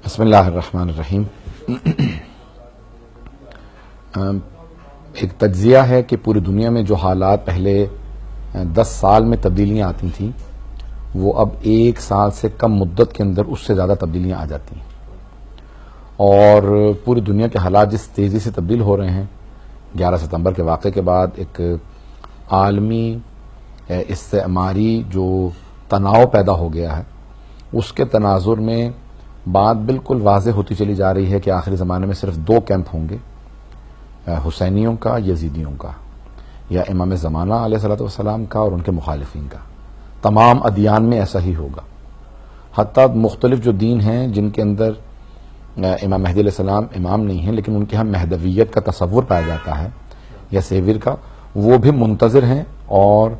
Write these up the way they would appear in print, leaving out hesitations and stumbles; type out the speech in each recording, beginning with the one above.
بسم اللہ الرحمن الرحیم۔ ایک تجزیہ ہے کہ پوری دنیا میں جو حالات پہلے 10 سال میں تبدیلیاں آتی تھیں وہ اب 1 سال سے کم مدت کے اندر اس سے زیادہ تبدیلیاں آ جاتی ہیں، اور پوری دنیا کے حالات جس تیزی سے تبدیل ہو رہے ہیں 11 ستمبر کے واقعے کے بعد ایک عالمی استعماری جو تناؤ پیدا ہو گیا ہے، اس کے تناظر میں بات بالکل واضح ہوتی چلی جا رہی ہے کہ آخری زمانے میں صرف 2 کیمپ ہوں گے، حسینیوں کا، یزیدیوں کا، یا امام زمانہ علیہ الصلوۃ والسلام کا اور ان کے مخالفین کا۔ تمام ادیان میں ایسا ہی ہوگا، حتیٰ مختلف جو دین ہیں جن کے اندر امام مہدی علیہ السلام امام نہیں ہیں لیکن ان کے ہاں مہدویت کا تصور پایا جاتا ہے یا سیویر کا، وہ بھی منتظر ہیں اور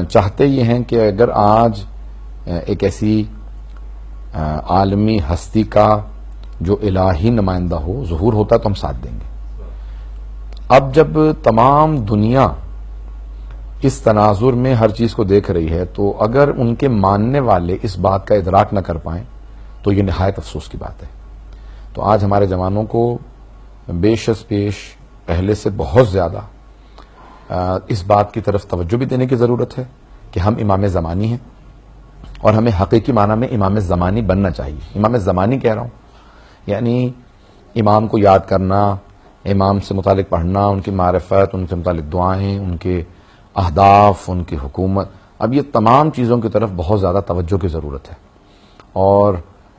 چاہتے یہ ہیں کہ اگر آج ایک ایسی عالمی ہستی کا جو الہی نمائندہ ہو ظہور ہوتا تو ہم ساتھ دیں گے۔ اب جب تمام دنیا اس تناظر میں ہر چیز کو دیکھ رہی ہے تو اگر ان کے ماننے والے اس بات کا ادراک نہ کر پائیں تو یہ نہایت افسوس کی بات ہے۔ تو آج ہمارے جوانوں کو بیش از پیش پہلے سے بہت زیادہ اس بات کی طرف توجہ بھی دینے کی ضرورت ہے کہ ہم امام زمانی ہیں اور ہمیں حقیقی معنی میں امام زمانی بننا چاہیے۔ امام زمانی کہہ رہا ہوں یعنی امام کو یاد کرنا، امام سے متعلق پڑھنا، ان کی معرفت، ان سے متعلق دعائیں، ان کے اہداف، ان کی حکومت، اب یہ تمام چیزوں کی طرف بہت زیادہ توجہ کی ضرورت ہے، اور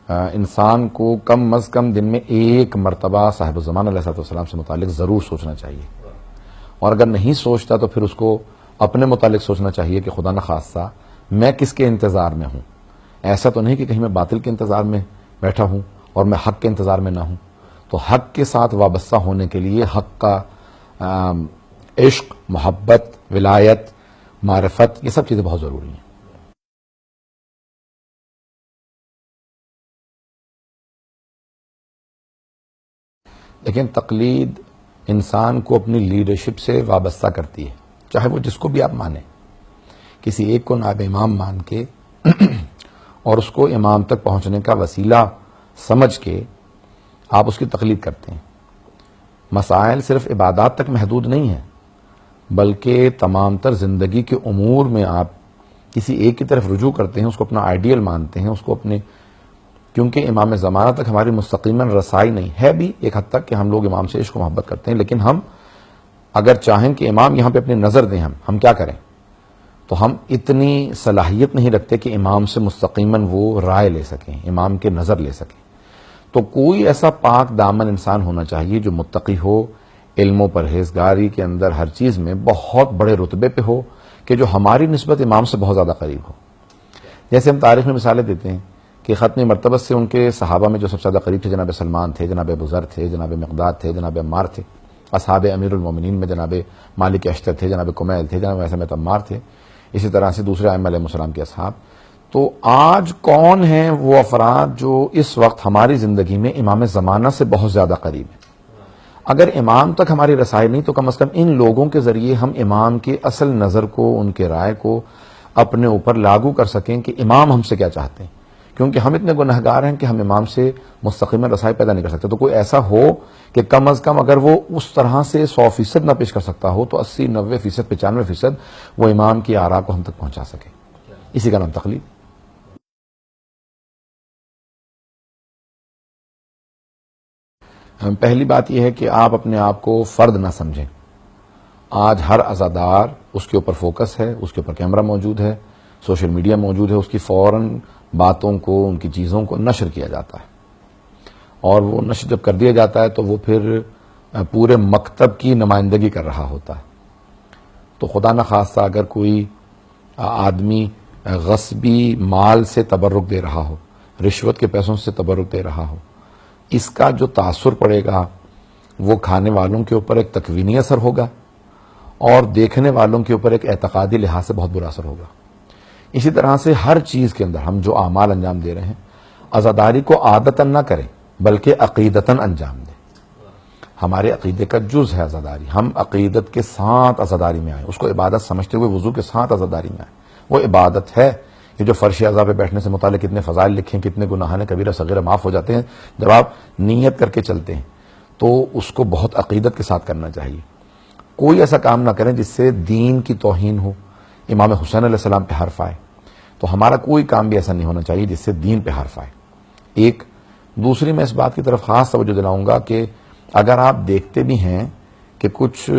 انسان کو کم از کم دن میں 1 مرتبہ صاحب الزمان علیہ السلام سے متعلق ضرور سوچنا چاہیے، اور اگر نہیں سوچتا تو پھر اس کو اپنے متعلق سوچنا چاہیے کہ خدا نخواستہ میں کس کے انتظار میں ہوں۔ ایسا تو نہیں کہ کہیں میں باطل کے انتظار میں بیٹھا ہوں اور میں حق کے انتظار میں نہ ہوں۔ تو حق کے ساتھ وابستہ ہونے کے لیے حق کا عشق، محبت، ولایت، معرفت، یہ سب چیزیں بہت ضروری ہیں۔ لیکن تقلید انسان کو اپنی لیڈرشپ سے وابستہ کرتی ہے، چاہے وہ جس کو بھی آپ مانیں۔ کسی ایک کو نائب امام مان کے اور اس کو امام تک پہنچنے کا وسیلہ سمجھ کے آپ اس کی تقلید کرتے ہیں۔ مسائل صرف عبادات تک محدود نہیں ہیں، بلکہ تمام تر زندگی کے امور میں آپ کسی ایک کی طرف رجوع کرتے ہیں، اس کو اپنا آئیڈیل مانتے ہیں، اس کو اپنے، کیونکہ امام زمانہ تک ہماری مستقیما رسائی نہیں ہے، بھی ایک حد تک کہ ہم لوگ امام سے عشق و محبت کرتے ہیں، لیکن ہم اگر چاہیں کہ امام یہاں پہ اپنی نظر دیں، ہم کیا کریں؟ تو ہم اتنی صلاحیت نہیں رکھتے کہ امام سے مستقیماً وہ رائے لے سکیں، امام کے نظر لے سکیں۔ تو کوئی ایسا پاک دامن انسان ہونا چاہیے جو متقی ہو، علم و پرہیزگاری کے اندر ہر چیز میں بہت بڑے رتبے پہ ہو، کہ جو ہماری نسبت امام سے بہت زیادہ قریب ہو۔ جیسے ہم تاریخ میں مثالیں دیتے ہیں کہ ختم مرتبت سے ان کے صحابہ میں جو سب سے زیادہ قریب تھے جناب سلمان تھے، جناب ابو ذر تھے، جناب مقداد تھے، جناب عمار تھے۔ اصحاب امیر المومنین میں جناب مالک اشتر تھے، جناب کمیل تھے، جناب ویسے میں عمار تھے، اسی طرح سے دوسرے ائمہ علیہ السلام کے اصحاب۔ تو آج کون ہیں وہ افراد جو اس وقت ہماری زندگی میں امام زمانہ سے بہت زیادہ قریب ہیں؟ اگر امام تک ہماری رسائی نہیں تو کم از کم ان لوگوں کے ذریعے ہم امام کے اصل نظر کو، ان کے رائے کو اپنے اوپر لاگو کر سکیں کہ امام ہم سے کیا چاہتے ہیں، کیونکہ ہم اتنے گنہگار ہیں کہ ہم امام سے مستقیما رسائی پیدا نہیں کر سکتے۔ تو کوئی ایسا ہو کہ کم از کم اگر وہ اس طرح سے 100% نہ پیش کر سکتا ہو تو 80، 90%، 95% وہ امام کی آراء کو ہم تک پہنچا سکے۔ اسی کا نام تقلید۔ پہلی بات یہ ہے کہ آپ اپنے آپ کو فرد نہ سمجھیں۔ آج ہر عزادار اس کے اوپر فوکس ہے، اس کے اوپر کیمرہ موجود ہے، سوشل میڈیا موجود ہے، اس کی فوراً باتوں کو، ان کی چیزوں کو نشر کیا جاتا ہے، اور وہ نشر جب کر دیا جاتا ہے تو وہ پھر پورے مکتب کی نمائندگی کر رہا ہوتا ہے۔ تو خدا نخواستہ اگر کوئی آدمی غصبی مال سے تبرک دے رہا ہو، رشوت کے پیسوں سے تبرک دے رہا ہو، اس کا جو تاثر پڑے گا وہ کھانے والوں کے اوپر ایک تکوینی اثر ہوگا اور دیکھنے والوں کے اوپر ایک اعتقادی لحاظ سے بہت برا اثر ہوگا۔ اسی طرح سے ہر چیز کے اندر ہم جو اعمال انجام دے رہے ہیں، عزاداری کو عادتاً نہ کریں بلکہ عقیدتاً انجام دیں۔ ہمارے عقیدے کا جز ہے عزاداری، ہم عقیدت کے ساتھ عزاداری میں آئیں، اس کو عبادت سمجھتے ہوئے وضو کے ساتھ عزاداری میں آئیں۔ وہ عبادت ہے یہ جو فرش اعضاء پہ بیٹھنے سے متعلق کتنے فضائل لکھے ہیں، کتنے گناہان کبیرہ صغیرہ معاف ہو جاتے ہیں جب آپ نیت کر کے چلتے ہیں، تو اس کو بہت عقیدت کے ساتھ کرنا چاہیے. کوئی ایسا کام نہ کریں جس سے دین کی توہین ہو، امام حسین علیہ السلام پہ حرف آئے. تو ہمارا کوئی کام بھی ایسا نہیں ہونا چاہیے جس سے دین پہ حرف آئے. ایک دوسری میں اس بات کی طرف خاص توجہ دلاؤں گا کہ اگر آپ دیکھتے بھی ہیں کہ کچھ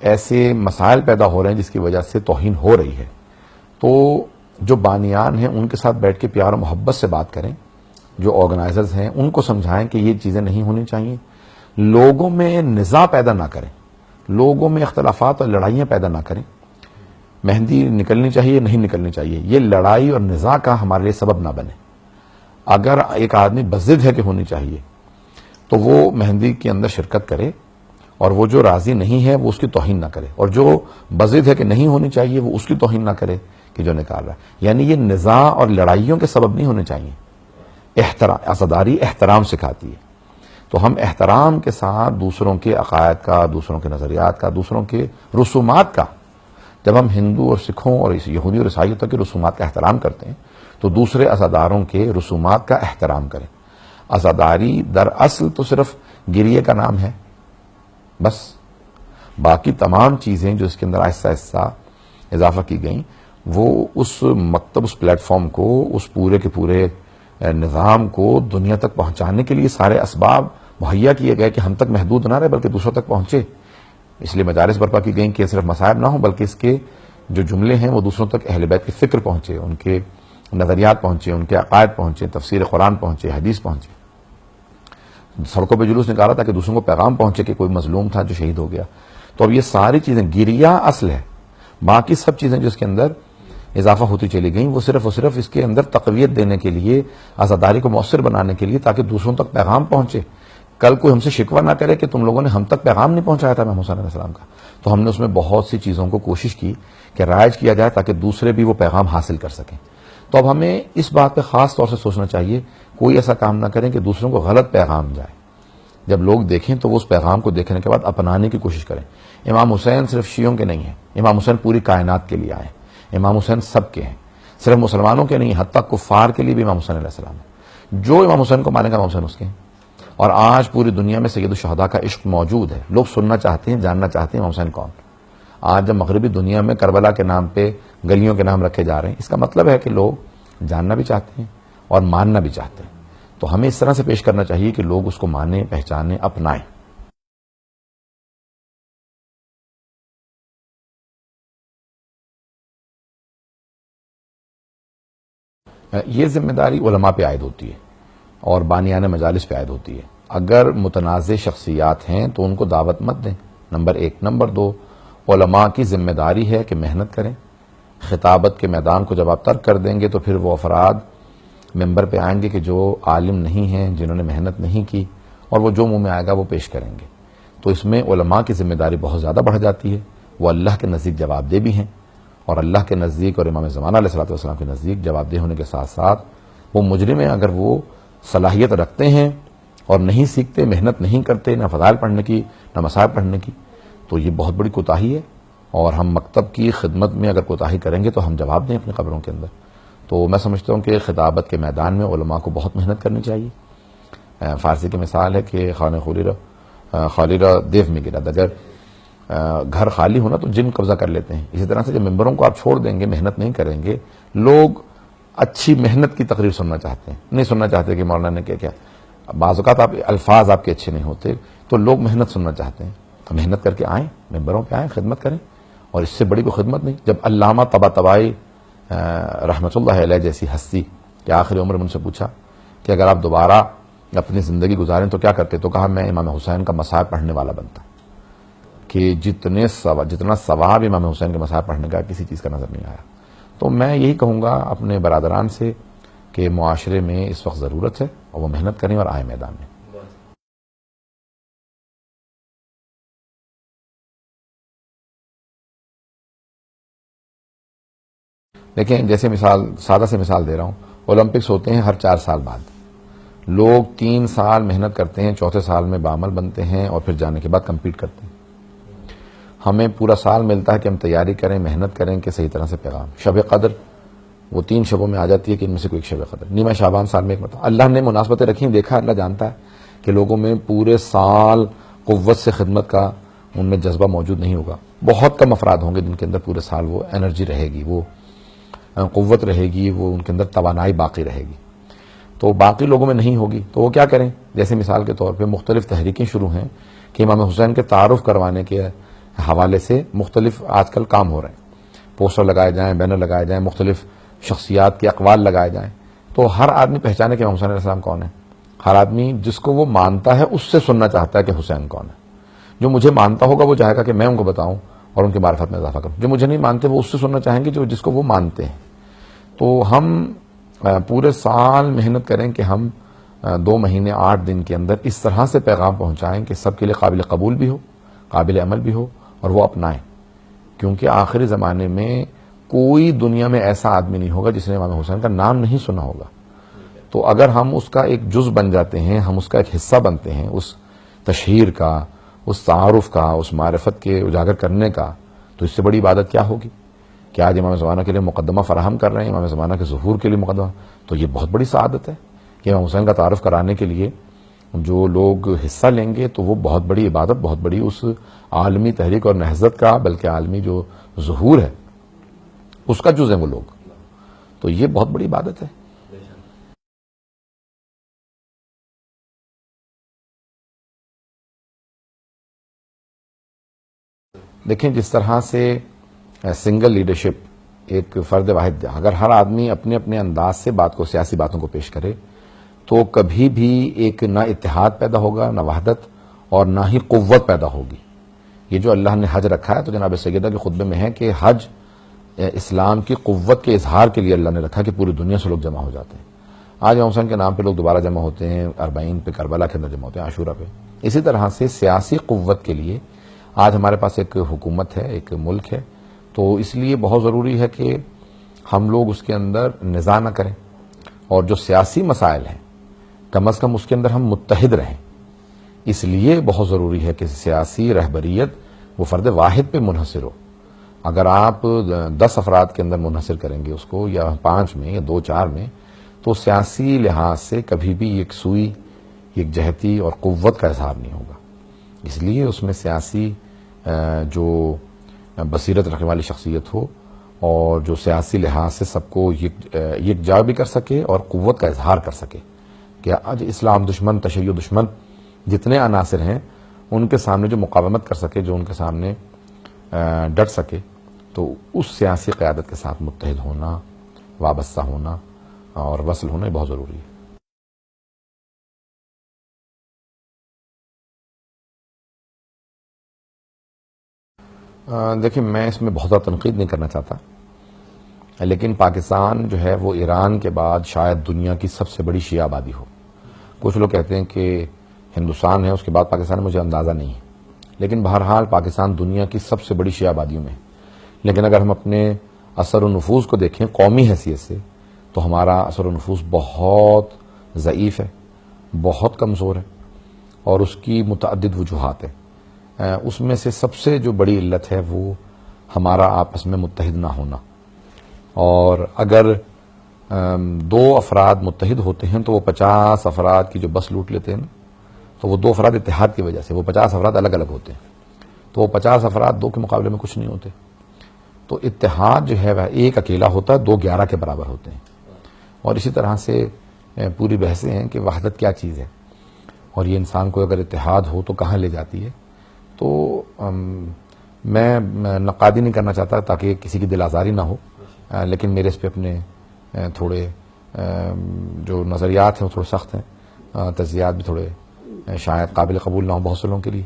ایسے مسائل پیدا ہو رہے ہیں جس کی وجہ سے توہین ہو رہی ہے، تو جو بانیان ہیں ان کے ساتھ بیٹھ کے پیار و محبت سے بات کریں. جو آرگنائزرز ہیں ان کو سمجھائیں کہ یہ چیزیں نہیں ہونی چاہیے. لوگوں میں نزاع پیدا نہ کریں، لوگوں میں اختلافات اور لڑائیاں پیدا نہ کریں. مہندی نکلنی چاہیے، نہیں نکلنی چاہیے، یہ لڑائی اور نزاع کا ہمارے لیے سبب نہ بنے. اگر ایک آدمی بضد ہے کہ ہونی چاہیے تو وہ مہندی کے اندر شرکت کرے، اور وہ جو راضی نہیں ہے وہ اس کی توہین نہ کرے، اور جو بضد ہے کہ نہیں ہونی چاہیے وہ اس کی توہین نہ کرے کہ جو نکال رہا ہے. یعنی یہ نزاع اور لڑائیوں کے سبب نہیں ہونے چاہیے. عزاداری احترام سکھاتی ہے. تو ہم احترام کے ساتھ دوسروں کے عقائد کا، دوسروں کے نظریات کا، دوسروں کے رسومات کا، جب ہم ہندو اور سکھوں اور یہودی اور عیسائیوں تک کے رسومات کا احترام کرتے ہیں تو دوسرے عزاداروں کے رسومات کا احترام کریں. عزاداری دراصل تو صرف گریے کا نام ہے بس. باقی تمام چیزیں جو اس کے اندر آہستہ آہستہ اضافہ کی گئیں، وہ اس مکتب، اس پلیٹ فارم کو، اس پورے کے پورے نظام کو دنیا تک پہنچانے کے لیے سارے اسباب مہیا کیے گئے کہ ہم تک محدود نہ رہے بلکہ دوسروں تک پہنچے. اس لیے مدارس برپا کی گئیں کہ صرف مصائب نہ ہوں بلکہ اس کے جو جملے ہیں وہ دوسروں تک اہل بیت کی فکر پہنچے، ان کے نظریات پہنچے، ان کے عقائد پہنچے، تفسیر قرآن پہنچے، حدیث پہنچے. سڑکوں پہ جلوس نکالا تاکہ دوسروں کو پیغام پہنچے کہ کوئی مظلوم تھا جو شہید ہو گیا. تو اب یہ ساری چیزیں، گریا اصل ہے، باقی سب چیزیں جو اس کے اندر اضافہ ہوتی چلی گئیں وہ صرف اور صرف اس کے اندر تقویت دینے کے لیے، عزاداری کو مؤثر بنانے کے لیے، تاکہ دوسروں تک پیغام پہنچے. کل کوئی ہم سے شکوہ نہ کرے کہ تم لوگوں نے ہم تک پیغام نہیں پہنچایا تھا امام حسین علیہ السلام کا. تو ہم نے اس میں بہت سی چیزوں کو کوشش کی کہ رائج کیا جائے تاکہ دوسرے بھی وہ پیغام حاصل کر سکیں. تو اب ہمیں اس بات پہ خاص طور سے سوچنا چاہیے، کوئی ایسا کام نہ کریں کہ دوسروں کو غلط پیغام جائے. جب لوگ دیکھیں تو وہ اس پیغام کو دیکھنے کے بعد اپنانے کی کوشش کریں. امام حسین صرف شیعوں کے نہیں ہیں، امام حسین پوری کائنات کے لیے آئے. امام حسین سب کے ہیں، صرف مسلمانوں کے نہیں، حتیٰ کفار کے لیے بھی امام حسین علیہ السلام ہے. جو امام حسین کو مانے گا امام حسین اس کے ہیں. اور آج پوری دنیا میں سید الشہداء کا عشق موجود ہے. لوگ سننا چاہتے ہیں، جاننا چاہتے ہیں امام حسین کون. آج جب مغربی دنیا میں کربلا کے نام پہ گلیوں کے نام رکھے جا رہے ہیں، اس کا مطلب ہے کہ لوگ جاننا بھی چاہتے ہیں اور ماننا بھی چاہتے ہیں. تو ہمیں اس طرح سے پیش کرنا چاہیے کہ لوگ اس کو مانیں، پہچانیں، اپنائیں. یہ ذمہ داری علماء پہ عائد ہوتی ہے اور بانیان مجالس پہ عائد ہوتی ہے. اگر متنازع شخصیات ہیں تو ان کو دعوت مت دیں، نمبر 1. نمبر 2، علماء کی ذمہ داری ہے کہ محنت کریں. خطابت کے میدان کو جب آپ ترک کر دیں گے تو پھر وہ افراد ممبر پہ آئیں گے کہ جو عالم نہیں ہیں، جنہوں نے محنت نہیں کی، اور وہ جو منہ میں آئے گا وہ پیش کریں گے. تو اس میں علماء کی ذمہ داری بہت زیادہ بڑھ جاتی ہے. وہ اللہ کے نزدیک جواب دہ بھی ہیں، اور اللہ کے نزدیک اور امام زمانہ علیہ الصلوۃ والسلام کے نزدیک جواب دہ ہونے کے ساتھ ساتھ وہ مجرم ہیں اگر وہ صلاحیت رکھتے ہیں اور نہیں سیکھتے، محنت نہیں کرتے، نہ فضائل پڑھنے کی نہ مصائب پڑھنے کی، تو یہ بہت بڑی کوتاہی ہے. اور ہم مکتب کی خدمت میں اگر کوتاہی کریں گے تو ہم جواب دیں اپنی قبروں کے اندر. تو میں سمجھتا ہوں کہ خطابت کے میدان میں علماء کو بہت محنت کرنی چاہیے. فارسی کی مثال ہے کہ خانہ خالیرہ دیو میں گرا، اگر گھر خالی ہونا تو جن قبضہ کر لیتے ہیں. اسی طرح سے جب ممبروں کو آپ چھوڑ دیں گے، محنت نہیں کریں گے، لوگ اچھی محنت کی تقریر سننا چاہتے ہیں، نہیں سننا چاہتے کہ مولانا نے کیا. بعض اوقات الفاظ آپ کے اچھے نہیں ہوتے تو لوگ محنت سننا چاہتے ہیں. تو محنت کر کے آئیں، ممبروں پہ آئیں، خدمت کریں، اور اس سے بڑی کوئی خدمت نہیں. جب علامہ طباطبائی رحمۃ اللہ علیہ جیسی ہستی کہ آخری عمر میں ان سے پوچھا کہ اگر آپ دوبارہ اپنی زندگی گزاریں تو کیا کرتے، تو کہا میں امام حسین کا مصائب پڑھنے والا بنتا. کہ جتنا ثواب امام حسین کے مصائب پڑھنے کا کسی چیز کا نظر نہیں آیا. تو میں یہی کہوں گا اپنے برادران سے کہ معاشرے میں اس وقت ضرورت ہے اور وہ محنت کریں اور آئیں میدان میں. دیکھیں، جیسے سادہ سے مثال دے رہا ہوں، اولمپکس ہوتے ہیں ہر 4 سال بعد. لوگ 3 سال محنت کرتے ہیں، چوتھے سال میں بعمل بنتے ہیں اور پھر جانے کے بعد کمپیٹ کرتے ہیں. ہمیں پورا سال ملتا ہے کہ ہم تیاری کریں، محنت کریں کہ صحیح طرح سے پیغام. شب قدر وہ 3 شبوں میں آ جاتی ہے کہ ان میں سے کوئی ایک شب قدر، نیمہ شعبان سال میں ایک مرتبہ۔ اللہ نے مناسبتیں رکھی، دیکھا، اللہ جانتا ہے کہ لوگوں میں پورے سال قوت سے خدمت کا ان میں جذبہ موجود نہیں ہوگا، بہت کم افراد ہوں گے جن کے اندر پورے سال وہ انرجی رہے گی، وہ قوت رہے گی، وہ ان کے اندر توانائی باقی رہے گی، تو باقی لوگوں میں نہیں ہوگی، تو وہ کیا کریں؟ جیسے مثال کے طور پہ مختلف تحریکیں شروع ہیں کہ امام حسین کے تعارف کروانے کے حوالے سے مختلف آج کل کام ہو رہے ہیں، پوسٹر لگائے جائیں، بینر لگائے جائیں، مختلف شخصیات کے اقوال لگائے جائیں، تو ہر آدمی پہچانے کہ امام حسین علیہ السلام کون ہے۔ ہر آدمی جس کو وہ مانتا ہے اس سے سننا چاہتا ہے کہ حسین کون ہے۔ جو مجھے مانتا ہوگا وہ چاہے گا کہ میں ان کو بتاؤں اور ان کی معرفت میں اضافہ کروں، جو مجھے نہیں مانتے وہ اس سے سننا چاہیں گے جو جس کو وہ مانتے ہیں۔ تو ہم پورے سال محنت کریں کہ ہم 2 مہینے 8 دن کے اندر اس طرح سے پیغام پہنچائیں کہ سب کے لیے قابل قبول بھی ہو، قابل عمل بھی ہو اور وہ اپنائیں، کیونکہ آخری زمانے میں کوئی دنیا میں ایسا آدمی نہیں ہوگا جس نے امام حسین کا نام نہیں سنا ہوگا۔ تو اگر ہم اس کا ایک جز بن جاتے ہیں، ہم اس کا ایک حصہ بنتے ہیں، اس تشہیر کا، اس تعارف کا، اس معرفت کے اجاگر کرنے کا، تو اس سے بڑی عبادت کیا ہوگی کہ آج امام زمانہ کے لیے مقدمہ فراہم کر رہے ہیں، امام زمانہ کے ظہور کے لیے مقدمہ، تو یہ بہت بڑی سعادت ہے کہ امام حسین کا تعارف کرانے کے لیے جو لوگ حصہ لیں گے تو وہ بہت بڑی عبادت، بہت بڑی اس عالمی تحریک اور نہضت کا، بلکہ عالمی جو ظہور ہے اس کا جز ہیں وہ لوگ، تو یہ بہت بڑی عبادت ہے۔ دیکھیں جس طرح سے سنگل لیڈرشپ ایک فرد واحد، اگر ہر آدمی اپنے اپنے انداز سے بات کو، سیاسی باتوں کو پیش کرے تو کبھی بھی ایک نہ اتحاد پیدا ہوگا، نہ وحدت، اور نہ ہی قوت پیدا ہوگی۔ یہ جو اللہ نے حج رکھا ہے تو جناب سیدہ کے خطبے میں ہے کہ حج اسلام کی قوت کے اظہار کے لیے اللہ نے رکھا کہ پوری دنیا سے لوگ جمع ہو جاتے ہیں۔ آج امام حسین کے نام پہ لوگ دوبارہ جمع ہوتے ہیں، 40 پہ، کربلا کے اندر جمع ہوتے ہیں، عاشورہ پہ۔ اسی طرح سے سیاسی قوت کے لیے آج ہمارے پاس ایک حکومت ہے، ایک ملک ہے، تو اس لیے بہت ضروری ہے کہ ہم لوگ اس کے اندر نزاع نہ کریں، اور جو سیاسی مسائل ہیں کم از کم اس کے اندر ہم متحد رہیں۔ اس لیے بہت ضروری ہے کہ سیاسی رہبریت وہ فرد واحد پہ منحصر ہو۔ اگر آپ 10 افراد کے اندر منحصر کریں گے اس کو، یا 5 میں، یا 2-4 میں، تو سیاسی لحاظ سے کبھی بھی یکسوئی، یکجہتی اور قوت کا اظہار نہیں ہوگا۔ اس لیے اس میں سیاسی جو بصیرت رکھنے والی شخصیت ہو، اور جو سیاسی لحاظ سے سب کو یکجا بھی کر سکے اور قوت کا اظہار کر سکے، کہ آج اسلام دشمن، تشیع دشمن جتنے عناصر ہیں ان کے سامنے جو مقاومت کر سکے، جو ان کے سامنے ڈٹ سکے، تو اس سیاسی قیادت کے ساتھ متحد ہونا، وابستہ ہونا اور وصل ہونا بہت ضروری ہے۔ دیکھیں میں اس میں بہت زیادہ تنقید نہیں کرنا چاہتا، لیکن پاکستان جو ہے وہ ایران کے بعد شاید دنیا کی سب سے بڑی شیعہ آبادی ہو۔ کچھ لوگ کہتے ہیں کہ ہندوستان ہے، اس کے بعد پاکستان ہے، مجھے اندازہ نہیں ہے، لیکن بہرحال پاکستان دنیا کی سب سے بڑی شیعہ آبادیوں میں ہے۔ لیکن اگر ہم اپنے اثر و نفوذ کو دیکھیں قومی حیثیت سے، تو ہمارا اثر و نفوذ بہت ضعیف ہے، بہت کمزور ہے، اور اس کی متعدد وجوہات ہیں۔ اس میں سے سب سے جو بڑی علت ہے وہ ہمارا آپس میں متحد نہ ہونا، اور اگر 2 افراد متحد ہوتے ہیں تو وہ 50 افراد کی جو بس لوٹ لیتے ہیں، تو وہ 2 افراد اتحاد کی وجہ سے، وہ 50 افراد الگ الگ ہوتے ہیں، تو وہ 50 افراد 2 کے مقابلے میں کچھ نہیں ہوتے۔ تو اتحاد جو ہے وہ ایک اکیلا ہوتا ہے، 2 11 کے برابر ہوتے ہیں۔ اور اسی طرح سے پوری بحثیں ہیں کہ وحدت کیا چیز ہے، اور یہ انسان کو اگر اتحاد ہو تو کہاں لے جاتی ہے۔ تو میں نقادی نہیں کرنا چاہتا تاکہ کسی کی دل آزاری نہ ہو، لیکن میرے اس پہ اپنے تھوڑے جو نظریات ہیں وہ تھوڑے سخت ہیں، تجزیات بھی تھوڑے شاید قابل قبول نہ ہوں بہت سے لوگوں کے لیے،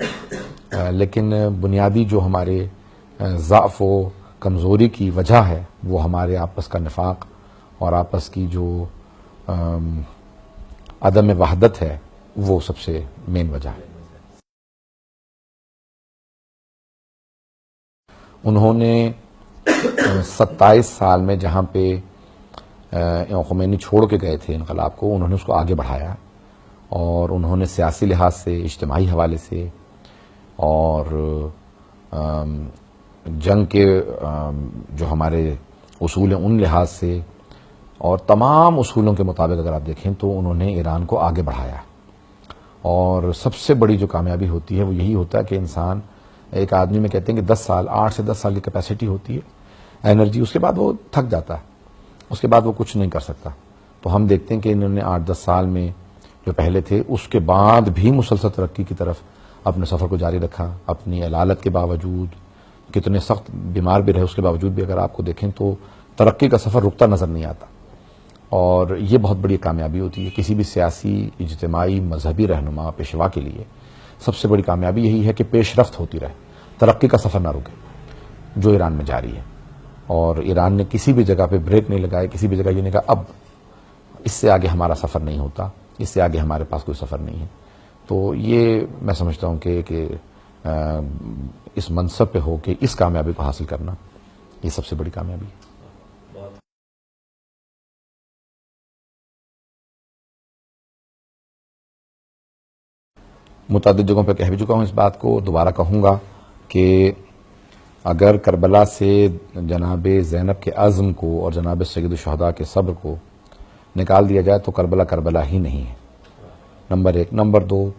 لیکن بنیادی جو ہمارے ضعف و کمزوری کی وجہ ہے وہ ہمارے آپس کا نفاق اور آپس کی جو عدم وحدت ہے، وہ سب سے مین وجہ ہے۔ انہوں نے 27 سال میں جہاں پہ امام خمینی چھوڑ کے گئے تھے انقلاب کو، انہوں نے اس کو آگے بڑھایا، اور انہوں نے سیاسی لحاظ سے، اجتماعی حوالے سے، اور جنگ کے جو ہمارے اصول ہیں ان لحاظ سے، اور تمام اصولوں کے مطابق اگر آپ دیکھیں تو انہوں نے ایران کو آگے بڑھایا ہے. اور سب سے بڑی جو کامیابی ہوتی ہے وہ یہی ہوتا ہے کہ انسان ایک آدمی میں کہتے ہیں کہ 8 سے 10 سال کی کیپیسٹی ہوتی ہے انرجی، اس کے بعد وہ تھک جاتا ہے، اس کے بعد وہ کچھ نہیں کر سکتا. تو ہم دیکھتے ہیں کہ انہوں نے 8-10 سال میں جو پہلے تھے اس کے بعد بھی مسلسل ترقی کی طرف اپنے سفر کو جاری رکھا. اپنی علالت کے باوجود، کتنے سخت بیمار بھی رہے اس کے باوجود بھی اگر آپ کو دیکھیں تو ترقی کا سفر رکتا نظر نہیں آتا. اور یہ بہت بڑی کامیابی ہوتی ہے کسی بھی سیاسی، اجتماعی، مذہبی رہنما، پیشوا کے لیے. سب سے بڑی کامیابی یہی ہے کہ پیش رفت ہوتی رہے، ترقی کا سفر نہ رکے، جو ایران میں جاری ہے. اور ایران نے کسی بھی جگہ پہ بریک نہیں لگائے، کسی بھی جگہ یہ نہیں کہا اب اس سے آگے ہمارا سفر نہیں ہوتا، اس سے آگے ہمارے پاس کوئی سفر نہیں ہے. تو یہ میں سمجھتا ہوں کہ اس منصب پہ ہو کے اس کامیابی کو حاصل کرنا یہ سب سے بڑی کامیابی ہے. متعدد جگہوں پہ کہہ بھی چکا ہوں اس بات کو، دوبارہ کہوں گا کہ اگر کربلا سے جناب زینب کے عزم کو اور جناب سید الشہداء کے صبر کو نکال دیا جائے تو کربلا کربلا ہی نہیں ہے. نمبر 1. نمبر 2،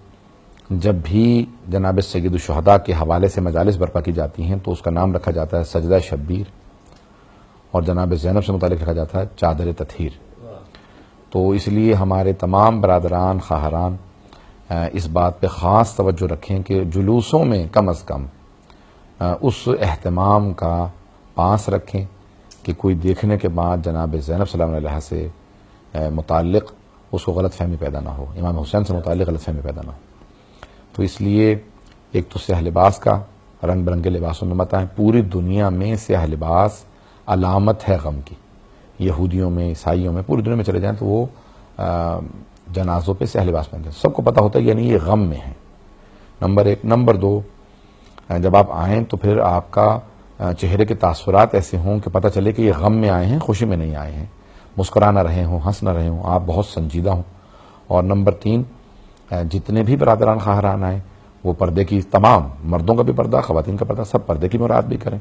جب بھی جناب سید الشہداء کے حوالے سے مجالس برپا کی جاتی ہیں تو اس کا نام رکھا جاتا ہے سجدہ شبیر، اور جناب زینب سے متعلق رکھا جاتا ہے چادر تطہیر. تو اس لیے ہمارے تمام برادران، خواہران اس بات پہ خاص توجہ رکھیں کہ جلوسوں میں کم از کم اس اہتمام کا پاس رکھیں کہ کوئی دیکھنے کے بعد جناب زینب سلام علیہ سے متعلق اس کو غلط فہمی پیدا نہ ہو، امام حسین سے متعلق غلط فہمی پیدا نہ ہو. تو اس لیے ایک تو سیاہ لباس کا، رنگ برنگے لباسوں میں مت آئیں. پوری دنیا میں سیاہ لباس علامت ہے غم کی. یہودیوں میں، عیسائیوں میں، پوری دنیا میں چلے جائیں تو وہ جنازوں پہ سیاہ لباس پہنتے ہیں. سب کو پتہ ہوتا ہے یعنی یہ غم میں ہے. نمبر 1. نمبر 2، جب آپ آئیں تو پھر آپ کا چہرے کے تاثرات ایسے ہوں کہ پتہ چلے کہ یہ غم میں آئے ہیں، خوشی میں نہیں آئے ہیں، مسکرا نہ رہے ہوں، ہنس نہ رہے ہوں، آپ بہت سنجیدہ ہوں. اور نمبر 3، جتنے بھی برادران خواہران آئیں وہ پردے کی، تمام مردوں کا بھی پردہ، خواتین کا پردہ، سب پردے کی مراعات بھی کریں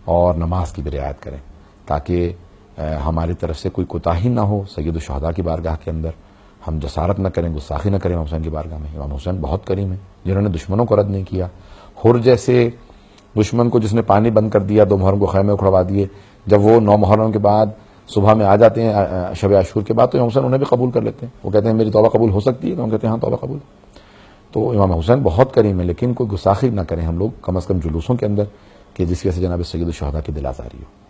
اور نماز کی بھی رعایت کریں تاکہ ہماری طرف سے کوئی کوتاہی نہ ہو. سید الشہداء کی بارگاہ کے اندر ہم جسارت نہ کریں، گستاخی نہ کریں امام حسین کی بارگاہ میں. امام حسین بہت کریم ہیں جنہوں نے دشمنوں کو رد نہیں کیا. حر جیسے دشمن کو جس نے پانی بند کر دیا، 2 محرم کو خیمے اکھڑوا دیے، جب وہ 9 محرم کے بعد صبح میں آ جاتے ہیں شب عاشور کے بعد تو امام حسین انہیں بھی قبول کر لیتے ہیں. وہ کہتے ہیں میری توبہ قبول ہو سکتی ہے، تو ہم کہتے ہیں ہاں توبہ قبول. تو امام حسین بہت کریم ہے، لیکن کوئی گستاخی نہ کریں ہم لوگ کم از کم جلوسوں کے اندر کہ جس کی وجہ سے جناب سید الشہداء کی دل آزاری ہو.